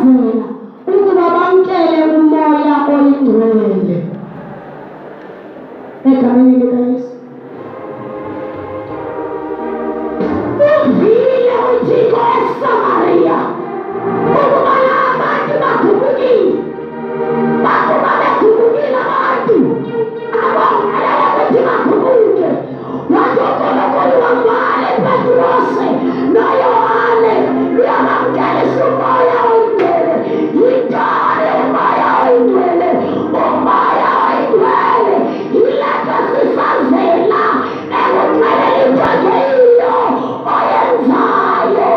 bayazela ukuba bamkele umoya oyingcwele egameni likaYesu. Uvile uThixo eSamariya ukuba abantu bakhululekile, bakuba bekhululekile abantu abongelele ukuthi bakhuluke. Wathi uNkulunkulu wamale Petrose noYohane luyamamkelisa umoya oyingcwele. Yintoni umoya oyingcwele? Umoya oyingcwele yilento sisazela ekugcweleni into yiyo oyenzayo,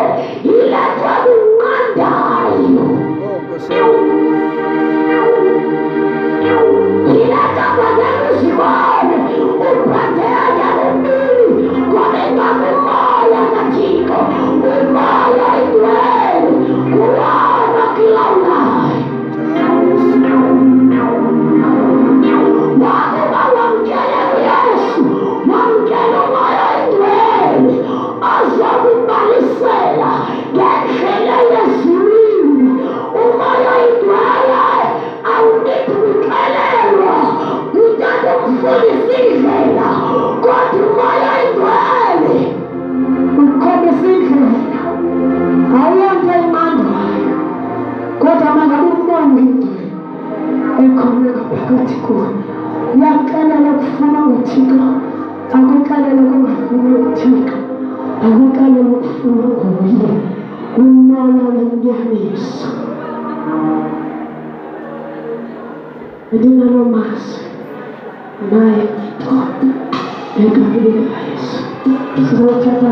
yilento ekunqandayo, yilento kwenzela uzibone uphatheka kumbili ngoba ingaba umoya kaThixo, umoya oyingcwele kuwona kulawulayo. Wakuba wamkele uYesu, wamkele umoya oyingcwele azokubalisela ngendlela yesibili. Umoya oyingcwele awuniki kuxelelwa kuthatha umfundisi indlela, kodwa umoya oyingcwele ukhombisa indlela. Awuyonto emandayo, kodwa mangabe umoya oyingcwele ekhoneka phakathi kuwe, uyakuxelela ukufuna uThixo, akuxelela ukungafuni uThixo, akuxelela ukufuna nguye. Umoya wenyaniso ndinganomazwi naye ngithoba egameni likaYesu. Sizothatha